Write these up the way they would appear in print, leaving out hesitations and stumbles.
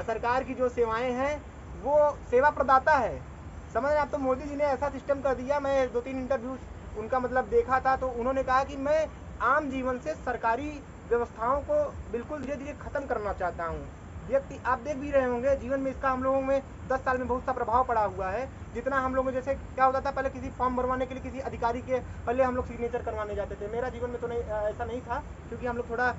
सरकार की जो सेवाएं हैं वो सेवा प्रदाता है, समझ रहे हैं आप। तो मोदी जी ने ऐसा सिस्टम कर दिया, मैं 2-3 इंटरव्यू उनका मतलब देखा था, तो उन्होंने कहा कि मैं आम जीवन से सरकारी व्यवस्थाओं को बिल्कुल धीरे धीरे खत्म करना चाहता हूँ। व्यक्ति आप देख भी रहे होंगे जीवन में इसका हम लोगों में 10 साल में बहुत सा प्रभाव पड़ा हुआ है। जितना हम लोगों में जैसे क्या होता था पहले, किसी फॉर्म भरवाने के लिए किसी अधिकारी के पहले हम लोग सिग्नेचर करवाने जाते थे। मेरा जीवन में तो नहीं ऐसा नहीं था, क्योंकि हम लोग थोड़ा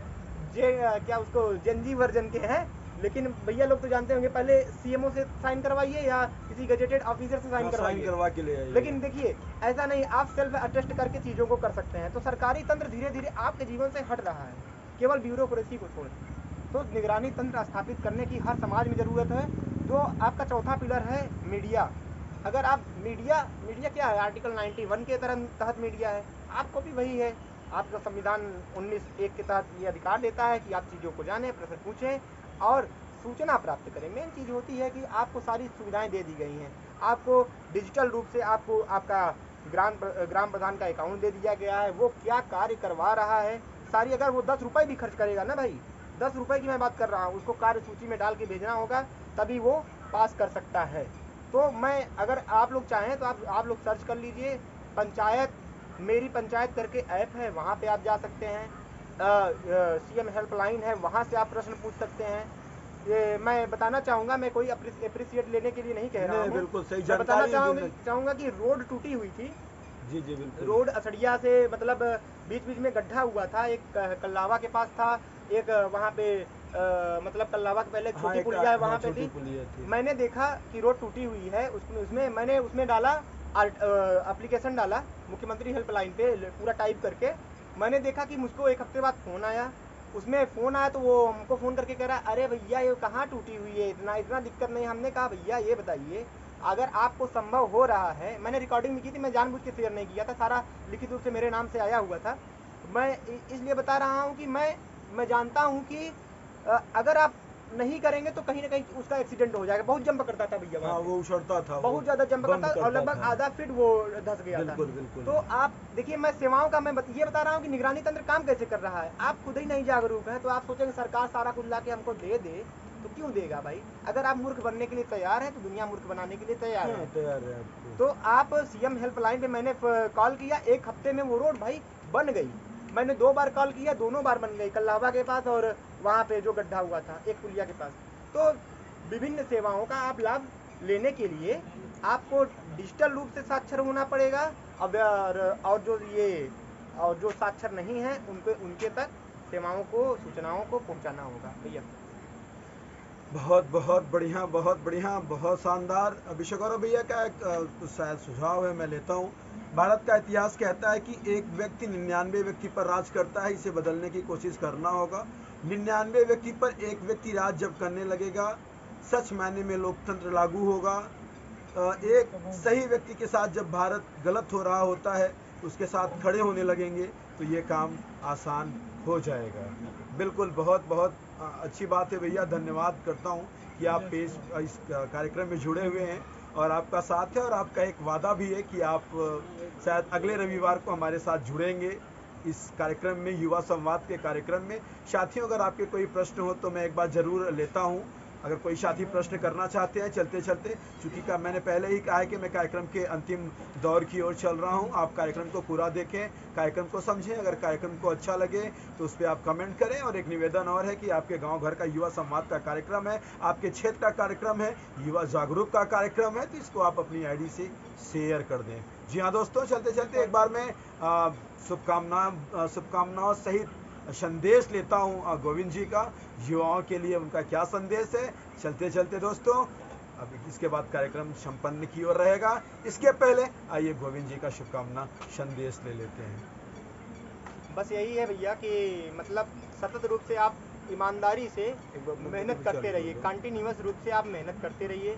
क्या उसको जेनजी वर्जन के हैं। लेकिन भैया लोग तो जानते होंगे, पहले सीएमओ से साइन करवाइए या किसी गजेटेड ऑफिसर से साइन करवाइए, करवा के ले आइए। लेकिन देखिए ऐसा नहीं, आप सेल्फ अटेस्ट करके चीज़ों को कर सकते हैं। तो सरकारी तंत्र धीरे धीरे आपके जीवन से हट रहा है, केवल ब्यूरोक्रेसी को छोड़। तो निगरानी तंत्र स्थापित करने की हर समाज में ज़रूरत है। जो आपका चौथा पिलर है मीडिया। अगर आप मीडिया क्या है, आर्टिकल 91 के तहत मीडिया है, आपको भी वही है। आपका संविधान 19(1) के तहत ये अधिकार देता है कि आप चीज़ों को जानें, प्रश्न पूछें और सूचना प्राप्त करें। मेन चीज़ होती है कि आपको सारी सुविधाएं दे दी गई हैं। आपको डिजिटल रूप से आपको आपका ग्राम प्रधान का अकाउंट दे दिया गया है, वो क्या कार्य करवा रहा है सारी। अगर वो 10 रुपये भी खर्च करेगा ना भाई, 10 रुपये की मैं बात कर रहा हूँ, उसको कार्य सूची में डाल के भेजना होगा, तभी वो पास कर सकता है। तो मैं, अगर आप लोग चाहें तो आप लोग सर्च कर लीजिए, पंचायत मेरी पंचायत करके ऐप है, वहाँ पे आप जा सकते हैं। सीएम हेल्पलाइन है, वहाँ से आप प्रश्न पूछ सकते हैं। ये मैं बताना चाहूँगा, मैं कोई अप्रिसिएट लेने के लिए नहीं कह रहा हूँ, बिल्कुल सही मैं बताना जानकारी चाहूँगा कि रोड टूटी हुई थी। जी जी बिल्कुल। रोड असड़िया से मतलब बीच बीच में गड्ढा हुआ था, एक कल्लावा के पास था, एक वहाँ पे मतलब कल्लावा के पहले छोटी पुलिया है वहाँ पे थी। मैंने देखा कि रोड टूटी हुई है, उसमें मैंने उसमें डाला एप्लीकेशन डाला मुख्यमंत्री हेल्पलाइन पे पूरा टाइप करके। मैंने देखा कि मुझको एक हफ्ते बाद फ़ोन आया, उसमें फ़ोन आया तो वो हमको फ़ोन करके कह रहा है, अरे भैया ये कहाँ टूटी हुई है, इतना दिक्कत नहीं। हमने कहा भैया ये बताइए, अगर आपको संभव हो रहा है, मैंने रिकॉर्डिंग भी की थी, मैं जानबूझ के शेयर नहीं किया था, सारा लिखित रूप से मेरे नाम से आया हुआ था। मैं इसलिए बता रहा हूँ कि मैं जानता हूँ कि अगर आप नहीं करेंगे तो कहीं ना कहीं उसका एक्सीडेंट हो जाएगा। बहुत जंप करता था भैया वहाँ पे, वो उछड़ता था, बहुत ज़्यादा जंप करता और लगभग आधा फीट वो धंस गया था। बिल्कुल। तो आप देखिए, मैं सेवाओं का ये बता रहा हूँ कि निगरानी तंत्र काम कैसे कर रहा है। आप खुद ही नहीं जागरूक हैं तो आप सोचेंगे सरकार सारा कुछ ला के हमको दे दे, तो क्यों देगा भाई। अगर आप मूर्ख बनने के लिए तैयार हैं तो दुनिया मूर्ख बनाने के लिए तैयार है। तो आप सीएम हेल्पलाइन पे मैंने कॉल किया, 1 हफ्ते में वो रोड भाई बन गई। मैंने 2 बार कॉल किया, दोनों बार बन गई, कल्लावा के पास और वहाँ पे जो गड्ढा हुआ था एक पुलिया के पास। तो विभिन्न सेवाओं का आप लाभ लेने के लिए आपको डिजिटल रूप से साक्षर होना पड़ेगा। और जो साक्षर नहीं है उनके तक सेवाओं को, सूचनाओं को पहुंचाना होगा भैया। बहुत बढ़िया, बहुत शानदार। अभिषेक और भैया का कुछ शायद सुझाव है, मैं लेता हूँ। भारत का इतिहास कहता है कि एक व्यक्ति 99 व्यक्ति पर राज करता है, इसे बदलने की कोशिश करना होगा। 99 व्यक्ति पर एक व्यक्ति राज जब करने लगेगा, सच मायने में लोकतंत्र लागू होगा। एक सही व्यक्ति के साथ जब भारत गलत हो रहा होता है, उसके साथ खड़े होने लगेंगे तो ये काम आसान हो जाएगा। बिल्कुल, बहुत अच्छी बात है भैया। धन्यवाद करता हूँ कि आप इस कार्यक्रम में जुड़े हुए हैं और आपका साथ है, और आपका एक वादा भी है कि आप शायद अगले रविवार को हमारे साथ जुड़ेंगे इस कार्यक्रम में, युवा संवाद के कार्यक्रम में। साथियों, अगर आपके कोई प्रश्न हो तो मैं एक बार ज़रूर लेता हूँ। अगर कोई साथी प्रश्न करना चाहते हैं चलते चलते, चूँकि मैंने पहले ही कहा है कि मैं कार्यक्रम के अंतिम दौर की ओर चल रहा हूं, आप कार्यक्रम को पूरा देखें, कार्यक्रम को समझें। अगर कार्यक्रम को अच्छा लगे तो उस पर आप कमेंट करें। और एक निवेदन और है कि आपके गांव घर का युवा संवाद का कार्यक्रम है, आपके क्षेत्र का कार्यक्रम है, युवा जागरूक का कार्यक्रम है, तो इसको आप अपनी आईडी से शेयर कर दें। जी हाँ दोस्तों, चलते चलते एक बार मैं शुभकामनाओं सहित संदेश लेता हूँ गोविंद जी का, युवाओं के लिए उनका क्या संदेश है। चलते चलते दोस्तों, अब इसके बाद कार्यक्रम संपन्न की ओर रहेगा। इसके पहले आइए गोविंद जी का शुभकामना संदेश ले लेते हैं। बस यही है भैया कि मतलब सतत रूप से आप ईमानदारी से मेहनत करते रहिए, कंटिन्यूअस रूप से आप मेहनत करते रहिए।